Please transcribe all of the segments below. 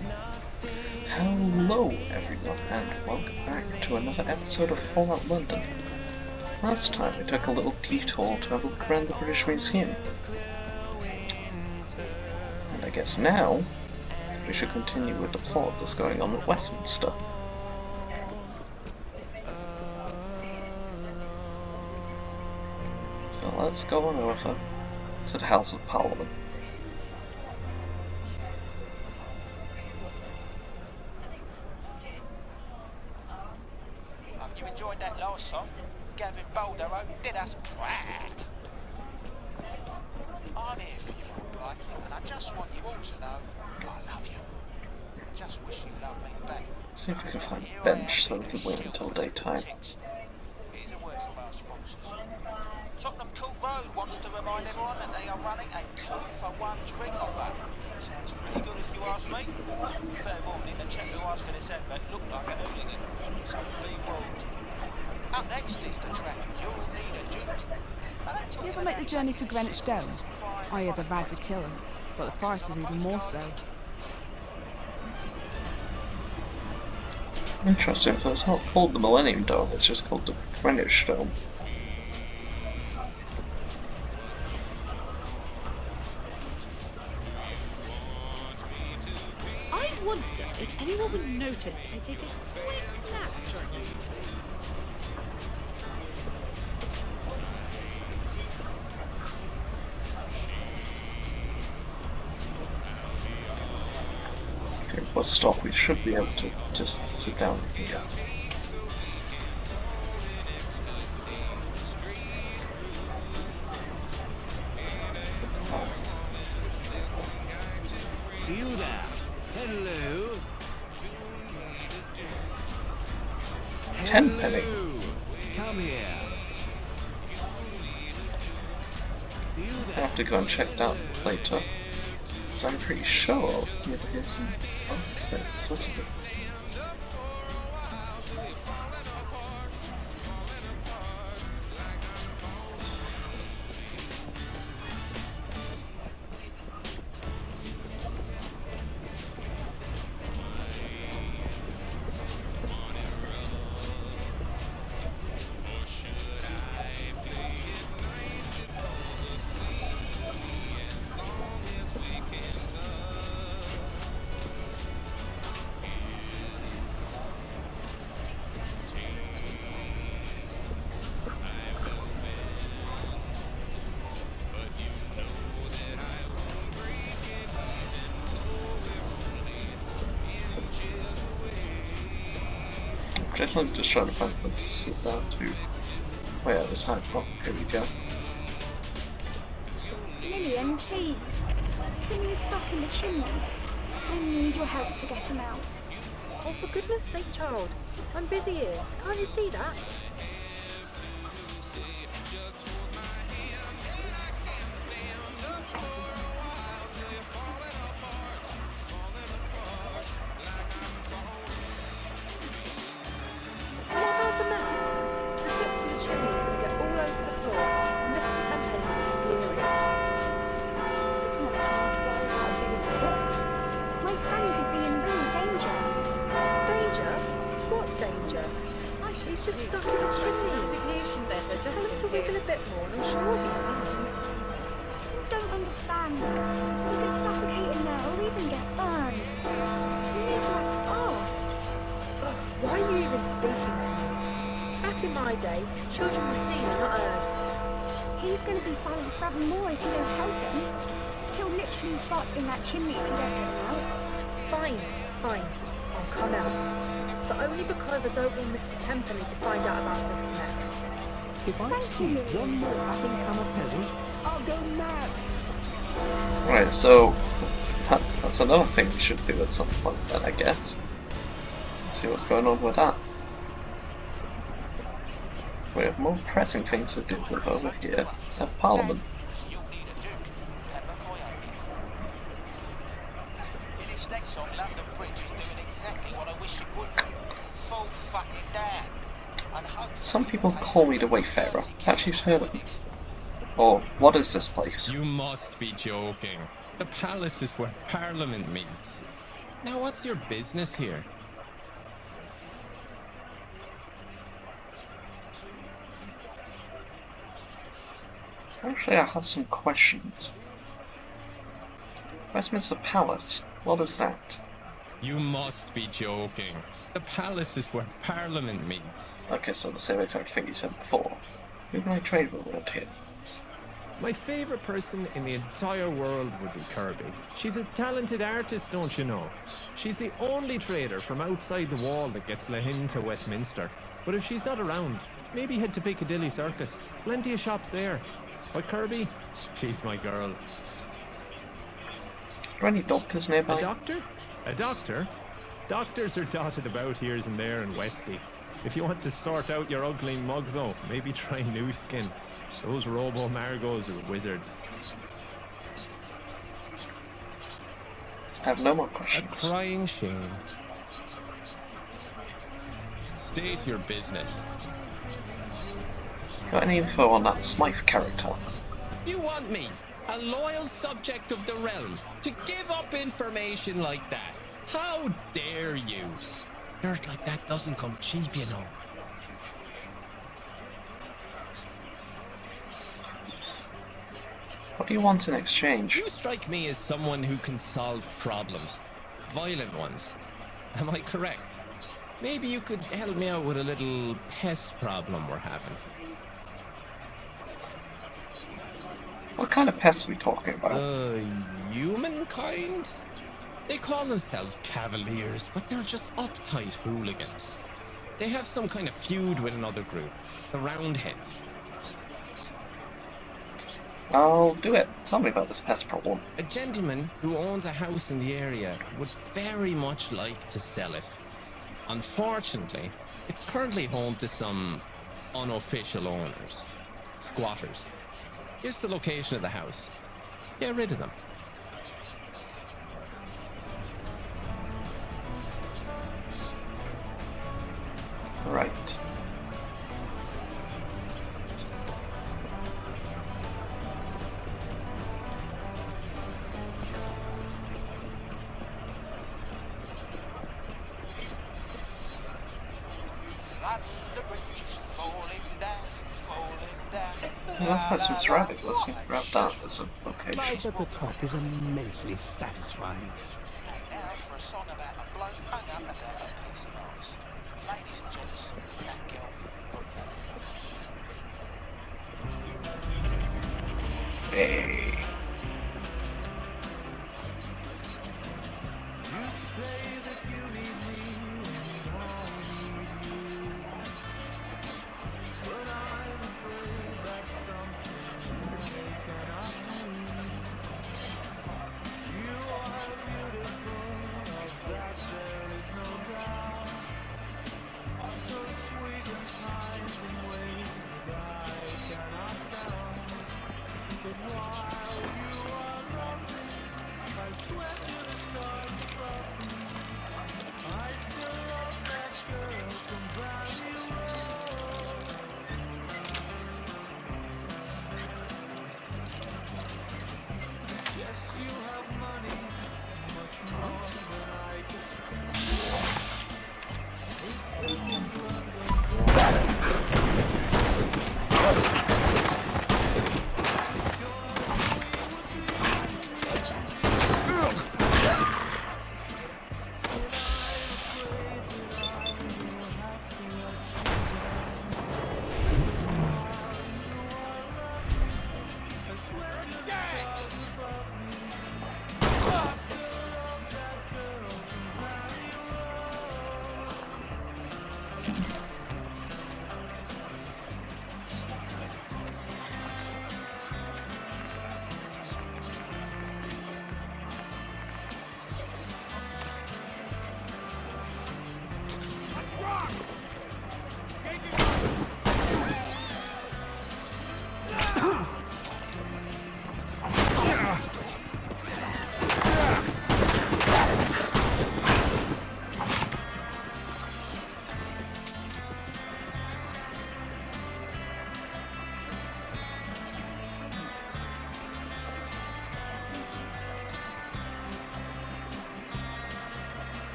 Hello everyone, and welcome back to another episode of Fallout London. Last time we took a little detour to have a look around the British Museum. And I guess now, we should continue with the plot that's going on at Westminster. So let's go on over to the House of Parliament. You enjoyed that last song? Gavin Boulder did us proud. I'm here for you, Blighty, and I just want you all to know I love you. I just wish you loved me back. See if we can find a bench so we can wait until daytime. Here's a word from our sponsor. Tottenham Court Road wants to remind everyone that they are running a 2-for-1 drink offer. Sounds pretty good if you ask me. Fair warning, the chap who asked for this advert looked like a hooligan, so be warned. Up next is the track You'll Need a Duke. You ever make the journey to Greenwich Dome? I hear the rad's a killer, but the price is even more so. Interesting, so it's not called the Millennium Dome, it's just called the Greenwich Dome. I wonder if anyone would notice if I take a quick nap during this. Okay, bus stop, we should be able to just sit down here. You there? Hello? Tenpenny. Hello? Come here. You I'll there? have to go and check that later. So I'm pretty sure here's some outfits, isn't it? I'm just trying to find a place to sit down to. Oh yeah, there's time. Oh, here we go. Lillian, please. Timmy is stuck in the chimney. I need your help to get him out. Oh, for goodness sake, child. I'm busy here. Can't you see that? What about the mess? The soot from the chimney is going to get all over the floor. Miss Tempest will be furious. This is no time to worry about a bit of soot. My friend could be in real danger. Danger? What danger? She's just stuck in the chimney. Resignation letter. Just tell him to wiggle a bit more and I'm sure he'll be fine. You don't understand. He could suffocate in there or even get burned. We need to act fast. Ugh, why are you even speaking to me? Back in my day, children were seen and not heard. He's going to be silent forevermore if you don't help him. He'll literally rot in that chimney if you don't get him out. Fine. I'll come out. But only because I don't want Mr. Tenpenny to find out about this mess. If I see one more up-and-comer peasant, I'll go mad. Right, so that's another thing we should do at some point then, I guess. Let's see what's going on with that. We have more pressing things to do with over here at Parliament. You'll Need a Duke. Pepper Coyote. In this next song, London Bridge is doing exactly what I wish it would do. Full fucking down. And hopefully Some people call me the Wayfarer. Perhaps you've heard of me. Or, what is this place? You must be joking. The palace is where Parliament meets. Now, what's your business here? Actually, I have some questions. Westminster Palace, what is that? You must be joking. The palace is where Parliament meets. Okay, so the same exact thing you said before. Who can I trade with around here? My favorite person in the entire world would be Kirby. She's a talented artist, don't you know? She's the only trader from outside the wall that gets let into Westminster. But if she's not around, maybe head to Piccadilly Circus. Plenty of shops there. But Kirby, she's my girl. Are there any doctors nearby? A doctor? A doctor? Doctors are dotted about here and there in Westy. If you want to sort out your ugly mug, though, maybe try New Skin. Those Robo-Margos are wizards. I have no more A questions. crying shame. State your business. Got any info on that Smythe character? You want me, a loyal subject of the realm, to give up information like that? How dare you? Dirt like that doesn't come cheap, you know. What do you want in exchange? You strike me as someone who can solve problems. Violent ones. Am I correct? Maybe you could help me out with a little pest problem we're having. What kind of pests are we talking about? Humankind? They call themselves cavaliers, but they're just uptight hooligans. They have some kind of feud with another group, the Roundheads. I'll do it. Tell me about this pest problem. A gentleman who owns a house in the area would very much like to sell it. Unfortunately, it's currently home to some unofficial owners, squatters. Here's the location of the house. Get rid of them. Right. The bridge is falling down, falling down. Well, that's Westminster Rabbit. Let's grab that as a location. Life at the top is immensely satisfying. Now for a song about a bloke hung up about a piece of ice. Ladies and gents, that girl, Goodfellas. Hey.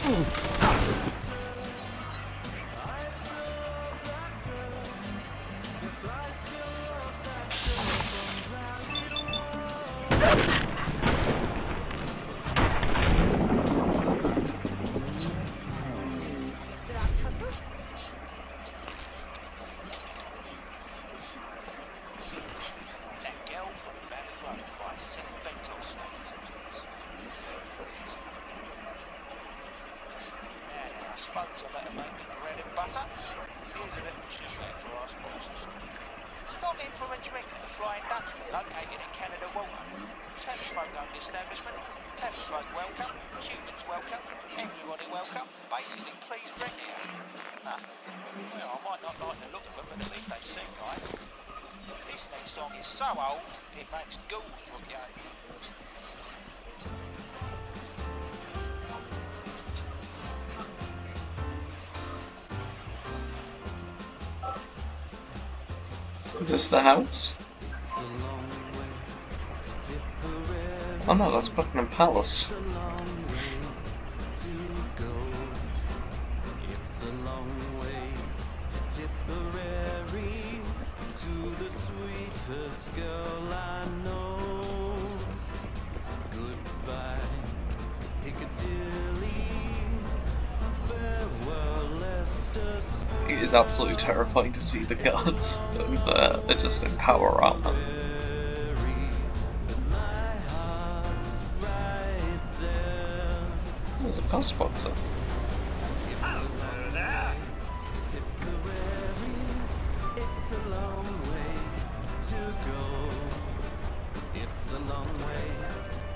That Girl from Valley Road by Seth Bentos, ladies and gents. Fantastic. Now then, I suppose I better make me bread and butter. Here's a little shout for our sponsors. Stop in for a drink at the Flying Dutchman, located in Canada Water. Thames folk owned establishment. Thames folk welcome. Cubans welcome. Everybody welcome. Basically, please drink here. Well, I might not like the look of them, but at least they seem nice. This next song is so old, it makes ghouls look young. Is this the house? Oh no, that's Buckingham Palace. It is absolutely terrifying to see the guards and just in power around them. There's a ghost boxer. It's a long way to go. It's a long way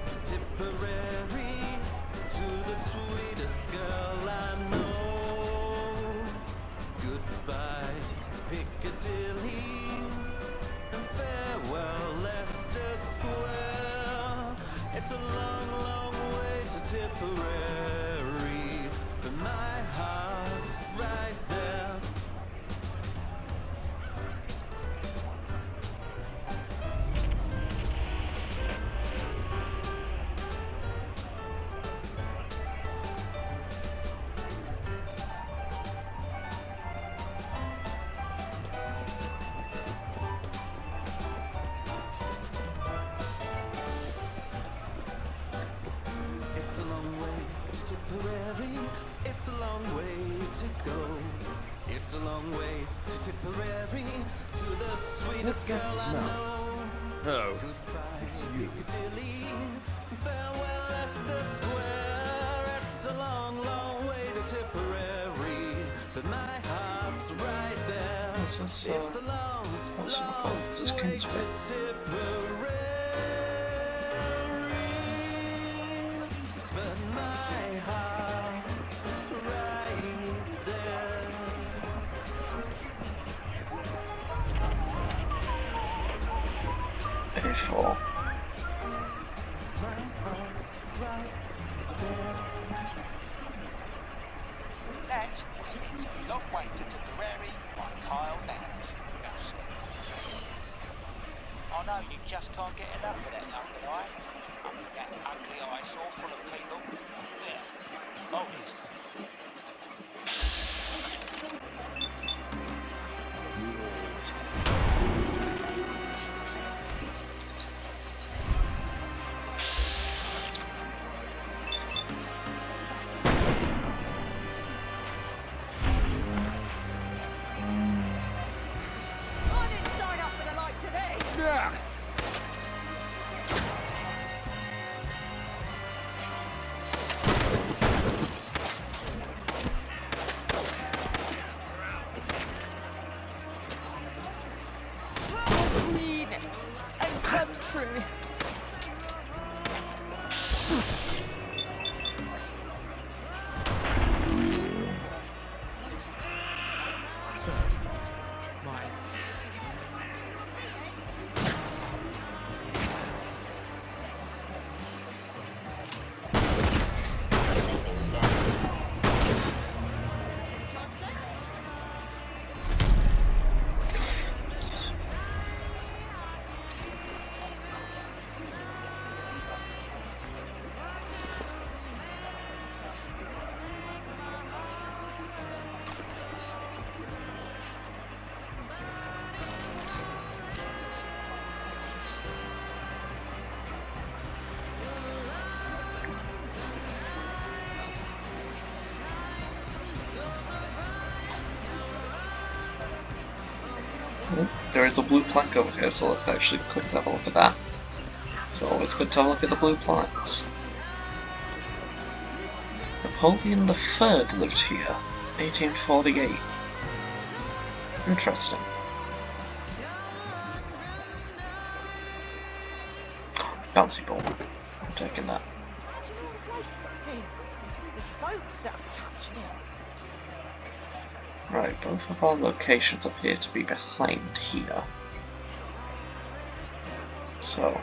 to Tipperary, to the sweetest girl I know. Goodbye, Piccadilly, and farewell, Leicester Square. It's a long, long way to Tipperary, but my heart's right there. It's a long way to Tipperary, it's a long way to go. It's a long way to Tipperary, to the sweetest girl I know. Oh, Goodbye, it's you. Piccadilly, farewell, Leicester Square. It's a long, long way to Tipperary, but my heart's right there. What's this, It's a long, what's it called? Is this long way to Kingsway? Tipperary, but my heart right there. A4. My heart right there. That was It's a Long Way to Tipperary by Kyle Downs. I know you just can't get enough of that London eye. I mean, that ugly eyesore full of people. Yeah, Morris. I didn't sign up for the likes of this. Queen and country. So, my there is a blue plaque over here, so let's actually quick have a look at that. So always good to have a look at the blue plaques. Napoleon III lived here, 1848. Interesting. Bouncy ball. I'm taking that. Imagine all the places it's been. The folks that have touched it. Right, both of our locations appear to be behind here. So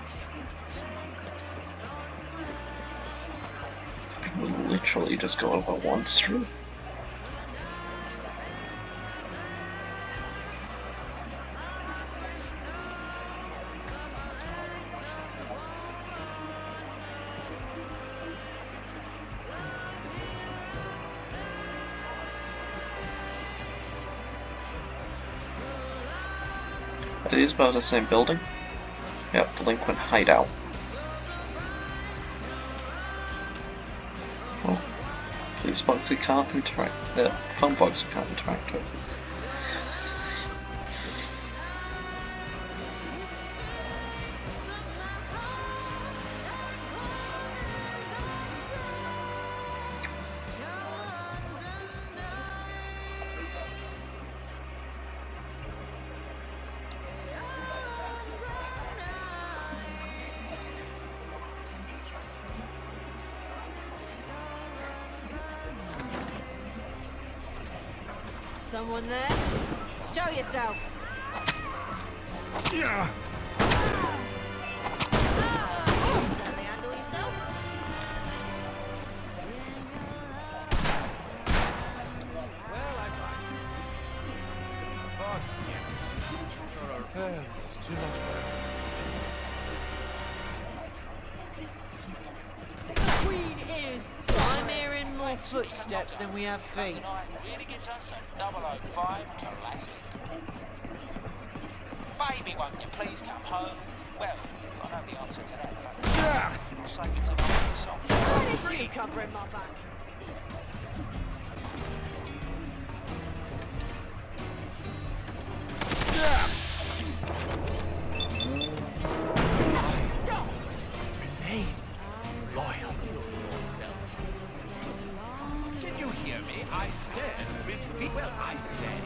we literally just go over one street. Are these both the same building? Yep, Delinquent Hideout. Oh, police box we can't interact. Phone box we can't interact with. Someone there? Show yourself. Yeah. Certainly handle yourself. Well, I tried. Well, it's too much The Queen is. I'm hearing more footsteps than we have feet. Tonight really gives us a 005 classic. Baby, won't you please come home? Well, I know the answer to that, but I'll save it to my song. What is you covering my back? Remain loyal. Did you hear me? I said repeat. Well, I said.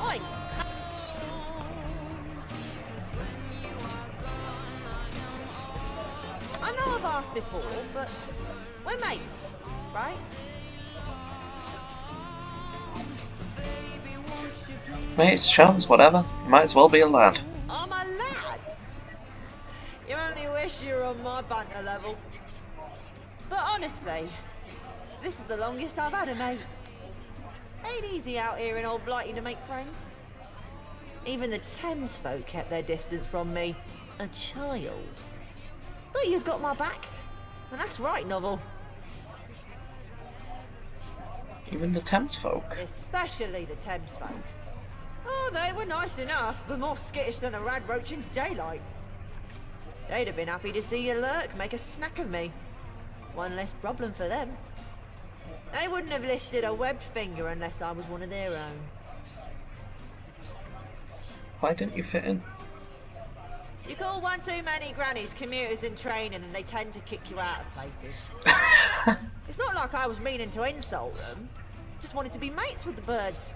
Oi! I know I've asked before, but we're mates, right? Mates, chums, whatever. Might as well be a lad. I'm a lad. You only wish you were on my banter level. But honestly, this is the longest I've had a mate. Ain't easy out here in Old Blighty to make friends. Even the Thames folk kept their distance from me. A child. But you've got my back. And that's right, Novel. Even the Thames folk. Especially the Thames folk. Oh, they were nice enough, but more skittish than a rad roach in daylight. They'd have been happy to see you lurk, make a snack of me. One less problem for them. They wouldn't have listed a webbed finger unless I was one of their own. Why didn't you fit in? You call one too many grannies commuters in training and they tend to kick you out of places. It's not like I was meaning to insult them. Just wanted to be mates with the birds.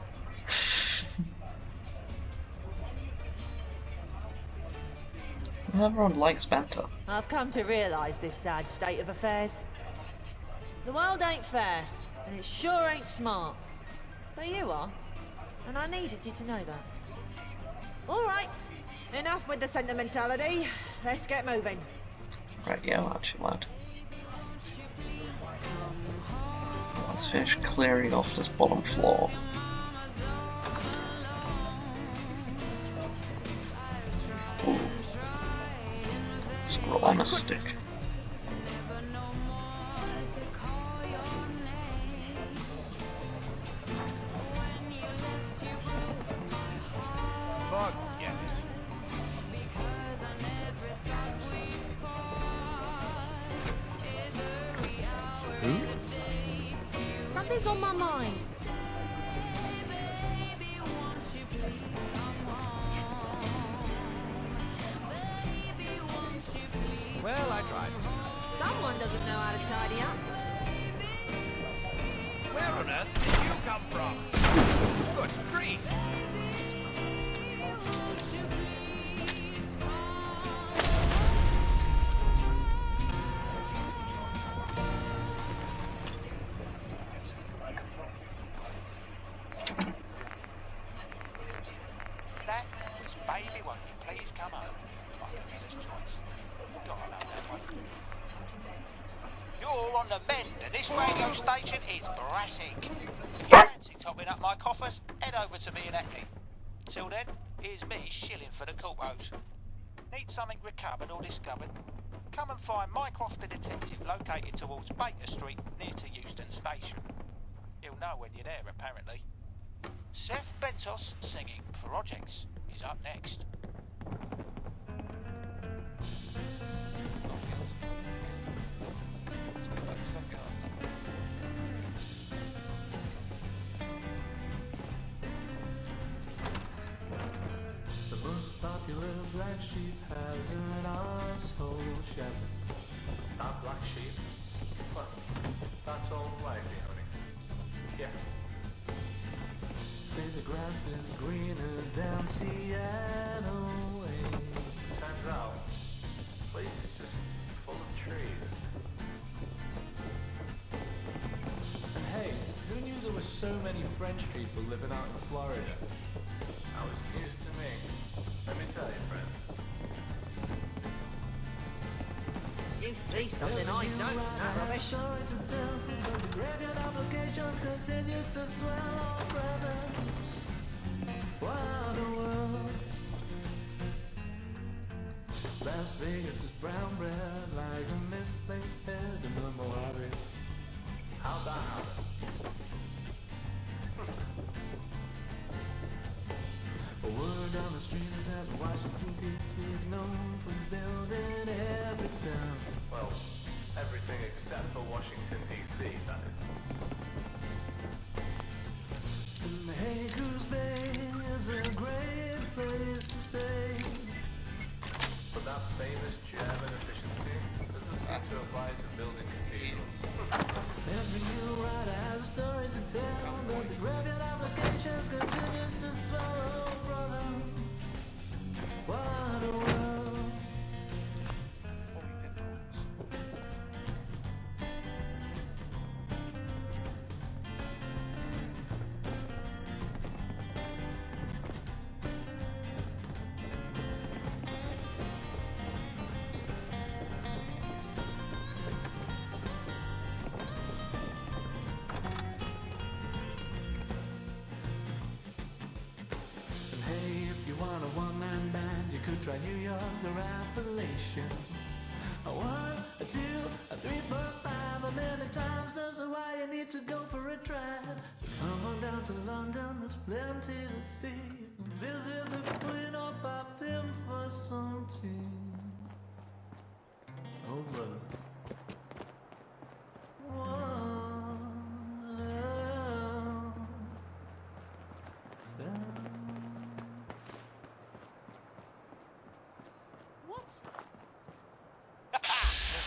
Everyone likes banter. I've come to realise this sad state of affairs. The world ain't fair, and it sure ain't smart. But you are, and I needed you to know that. Alright, enough with the sentimentality. Let's get moving. Right, yeah, aren't you, lad? Let's finish clearing off this bottom floor. Ooh. Scroll on a stick. is on my mind? Well, I tried. Someone doesn't know how to tidy up. Where on earth did you come from? Good grief! That was Baby Won't You Please Come Home by the Village Choice. Gotta love that one. You're on the mend, and this radio station is brassic. If you fancy topping up my coffers, head over to me and Hackney. Till then, here's me shilling for the Courthouse. Need something recovered or discovered? Come and find Mycroft the Detective located towards Baker Street near to Euston Station. You'll know when you're there, apparently. Seth Bentos singing Projects is up next. The most popular black sheep has an asshole shepherd. Not black sheep. Well, that's all right, honey. Yeah. Say the grass is greener down Seattle way. Turns out, the place is just full of trees. And hey, who knew there were so many French people living out in Florida? That was news to me. Let me tell you, friend. You see something I don't, that rubbish. Story to tell, but the graveyard applications continues to swell on brother. What a world. Las Vegas is brown bread like a misplaced head in the Mojave. How'd that happen? A word on the street is that Washington D.C. is known for building everything. Well, everything except for Washington, D.C., that is. And Hey Cruz Bay is a great place to stay. But that famous German efficiency doesn't seem to apply to building cathedrals. Every new writer has a story to tell, but the graveyard applications continues to swallow, brother. What a world. And hey, if you want a one-man band, you could try New York or Appalachian. A 1, a 2, a 3.5, a many times doesn't know why you need to go for a drive. So come on down to London, there's plenty to see. Visit the Queen or pop in for some tea. Oh, brother. What?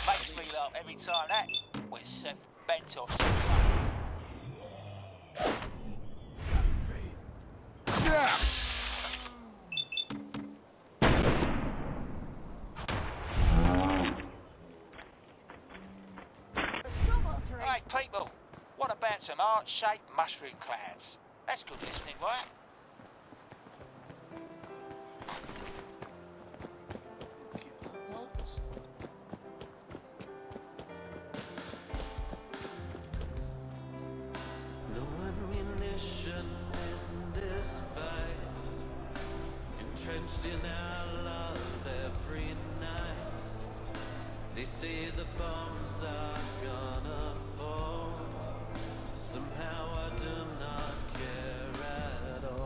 Makes me laugh every time that with Seth Bentos. Hey people, what about some heart-shaped mushroom clouds? That's good listening, right? No ammunition in this fight, entrenched in our love every night. They say the bombs are gonna fall. Somehow I do not care at all.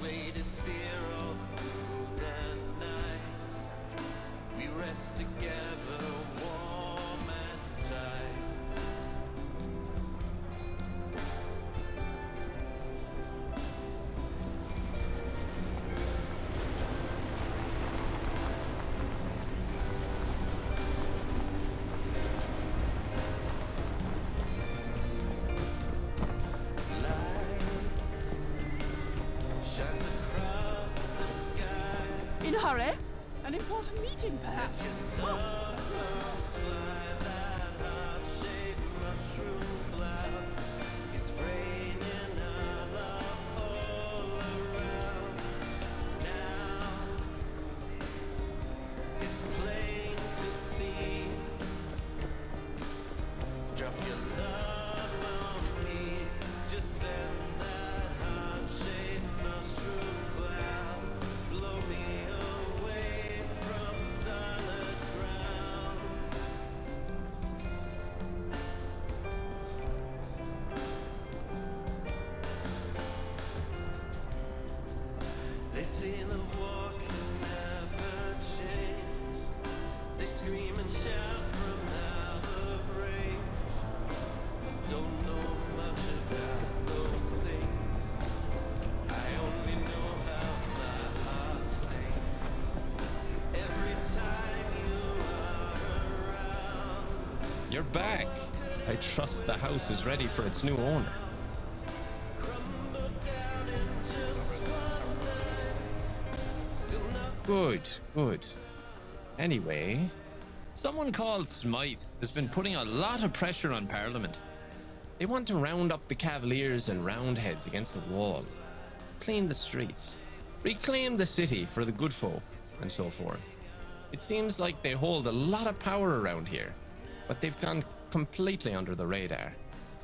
wait in fear of the night. We rest together, warm and tight. In a hurry? An important meeting, perhaps? They say the war can never change. They scream and shout from out of range. Don't know much about those things. I only know how my heart sings. Every time you are around. You're back. I trust the house is ready for its new owner. Good, good. Anyway, someone called Smythe has been putting a lot of pressure on Parliament. They want to round up the Cavaliers and Roundheads against the wall, clean the streets, reclaim the city for the good folk, and so forth. It seems like they hold a lot of power around here, but they've gone completely under the radar.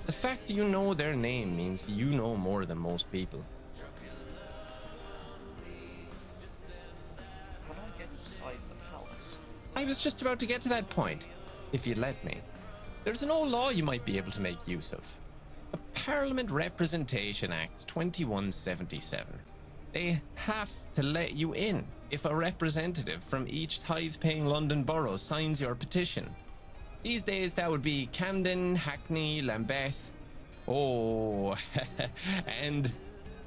The fact you know their name means you know more than most people. How do I get inside the palace? I was just about to get to that point, if you'd let me. There's an old law you might be able to make use of. The Parliament Representation Act 2177. They have to let you in if a representative from each tithe-paying London borough signs your petition. These days that would be Camden, Hackney, Lambeth, and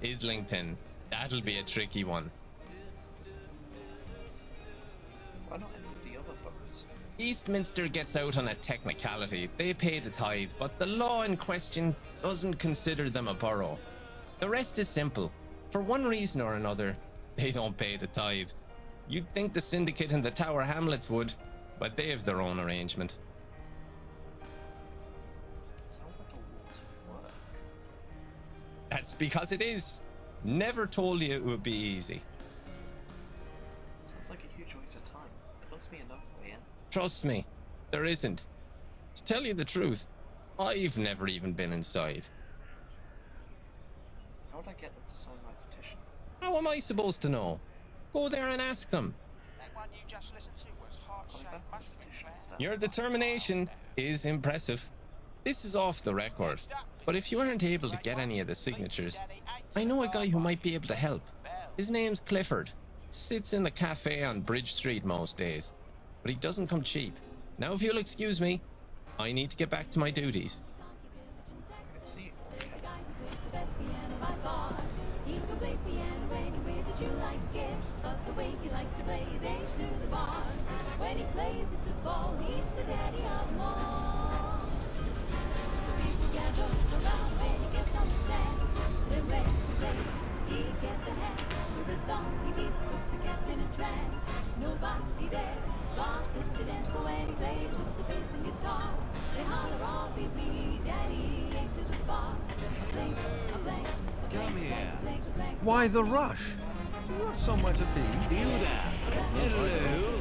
Islington. That'll be a tricky one. Why not any of the other boroughs? Eastminster gets out on a technicality. They pay the tithe, but the law in question doesn't consider them a borough. The rest is simple. For one reason or another, they don't pay the tithe. You'd think the syndicate in the Tower Hamlets would, but they have their own arrangement. Sounds like a lot of work. That's because it is. Never told you it would be easy. Sounds like a huge waste of time. There must be another way in. Trust me, there isn't. To tell you the truth, I've never even been inside. How would I get them to sign my petition? How am I supposed to know? Go there and ask them. That one you just listened to was heart-shaped mushroom cloud. Your determination is impressive. This is off the record, but if you aren't able to get any of the signatures, I know a guy who might be able to help. His name's Clifford. Sits in the cafe on Bridge Street most days, but he doesn't come cheap. Now if you'll excuse me, I need to get back to my duties. I see. When he plays, it's a ball. He's the daddy of them all. The people gather around when he gets on the stand. Then when he plays, he gets a hand. The rhythm he beats puts the cats in a trance. Nobody there bothers to dance, but when he plays with the bass and guitar, they holler, "Oh, beat me, daddy, ain't to the bar." A blink, a blank, a blank, Come here. a blank, a blank. Why the rush? Do you have somewhere to be? You there? Hello.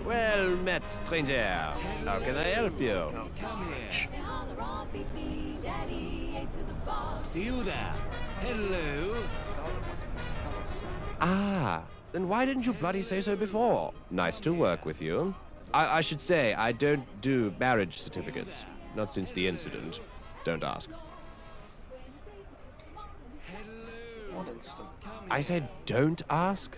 Well met, stranger. How can I help you? Come here. They holler, "Oh, beat me, daddy, ain't to the bar." You there? Hello. God, it must be some else. Ah, then why didn't you bloody say so before? Nice to work with you. I should say, I don't do marriage certificates. Not since the incident. Don't ask. What blood incident. I said don't ask?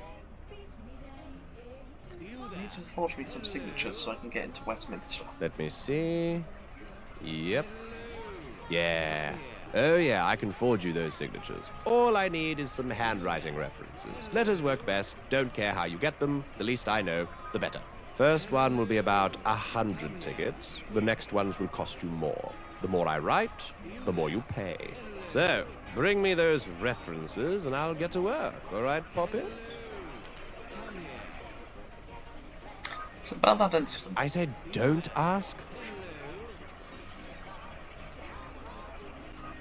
I need to forge me some signatures so I can get into Westminster. Let me see. Yep. Yeah. Oh yeah, I can forge you those signatures. All I need is some handwriting references. Letters work best. Don't care how you get them. The least I know, the better. First one will be about 100 tickets. The next ones will cost you more. The more I write, the more you pay. So, bring me those references and I'll get to work. All right, Poppy? It's about that incident. I said don't ask.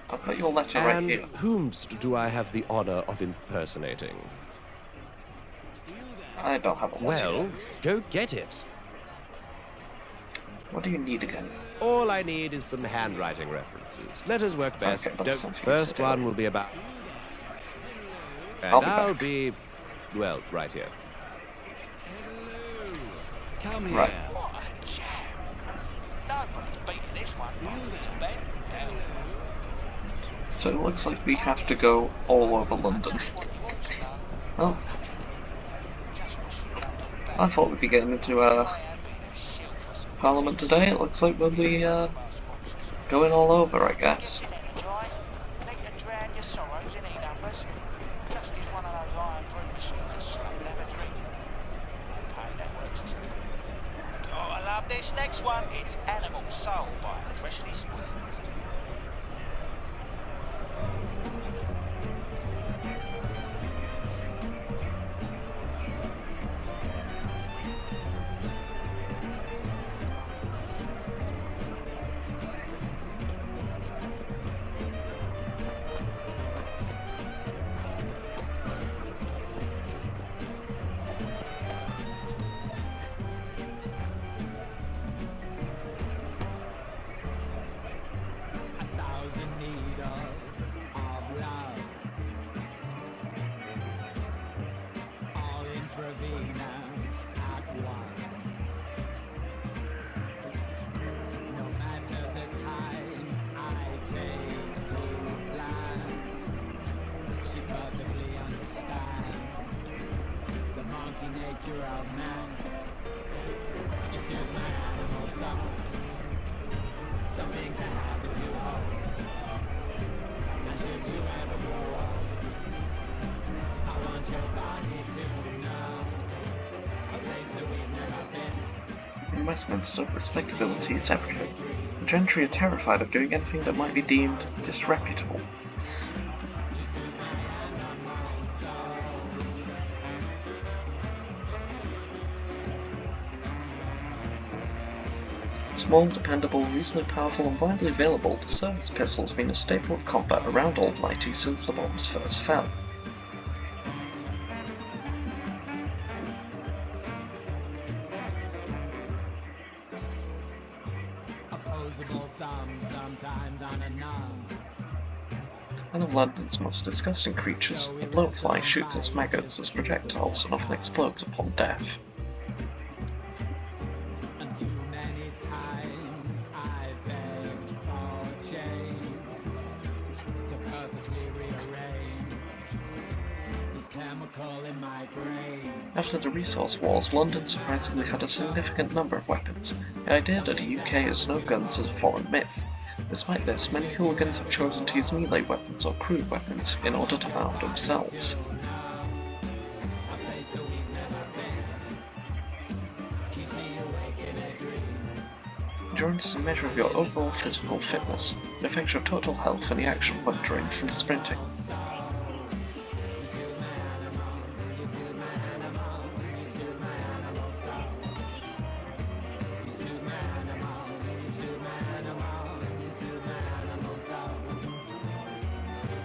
I've got your letter right And here. whomst do I have the honor of impersonating? I don't have a letter. Well, go get it. What do you need again? All I need is some handwriting references. Letters work best. Okay, that's something to First say. one will be about... And I'll be back. well, right here. Come Right. here. What a jam! Nobody's beating this one. It's Beth. Hell. So it looks like we have to go all over London. Well, I thought we'd be getting into Parliament today. It looks like we'll be going all over, I guess. Need to drown your sorrows in E-numbers. Just give one of those iron brewing machines a slow and have a drink. Okay, that works too. Oh, I love this next one. It's Animal Soul by Freshly Squeezed. In Westminster, respectability is everything. The gentry are terrified of doing anything that might be deemed disreputable. Small, dependable, reasonably powerful and widely available, the service pistol has been a staple of combat around Old Blighty since the bombs first fell. One of London's most disgusting creatures, the blowfly shoots its maggots as projectiles and often explodes upon death. After the Resource Wars, London surprisingly had a significant number of weapons. The idea that the UK has no guns is a foreign myth. Despite this, many hooligans have chosen to use melee weapons or crude weapons in order to arm themselves. Endurance is a measure of your overall physical fitness. It affects your total health and the action point drained from sprinting.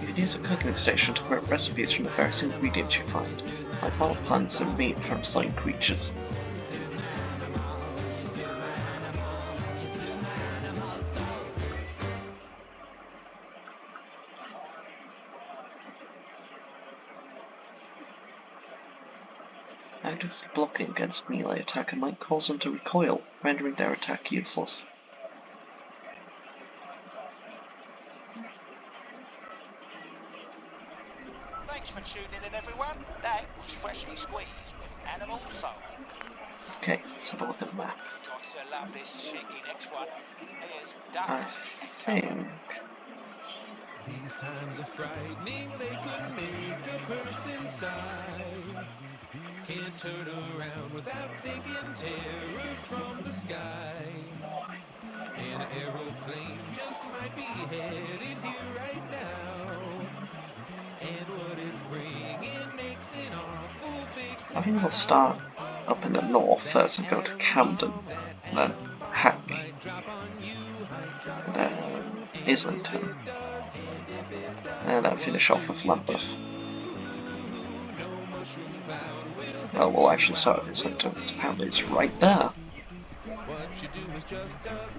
You can use a cooking station to create recipes from the various ingredients you find, like wild plants and meat from slain creatures. Actively blocking against melee attacker might cause them to recoil, rendering their attack useless. Thanks for tuning in, everyone. That was Freshly Squeezed with Animal Soul. Okay, let's have a look at the map. Got to love this cheeky next one. Here's I Duck. think... These times are frightening, they could make a person sigh. Can't turn around without thinking terror from the sky. An aeroplane just might be headed here right now. And what it's bringing makes an awful big. I think we'll start up in the north first and go to Camden, then Hackney, and then Islington, and then finish off with Lambeth. Well, we'll actually start with Islington, because apparently it's right there. What you do is just duck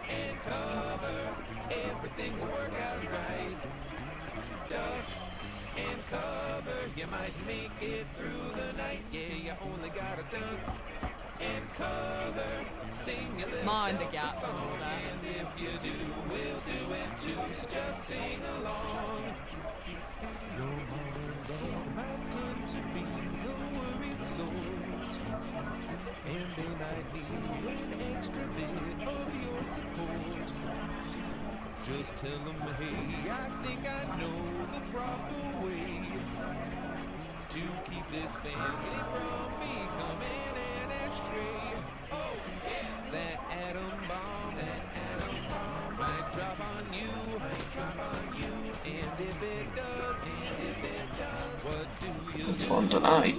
and cover. Everything will work out right. Duck and cover. You might make it through the night. Yeah, you only gotta duck and cover. Sing a little Mind the gap and all that. and if you do, we'll do it too. So just sing along. Your mama's on my turn to be the worried soul. And they might need an extra bit of your support. Just tell them, hey, I think I know the proper way to keep this family from becoming an ashtray. Oh, yeah, that atom bomb might drop on you, and if it does, what do you It's London Eye.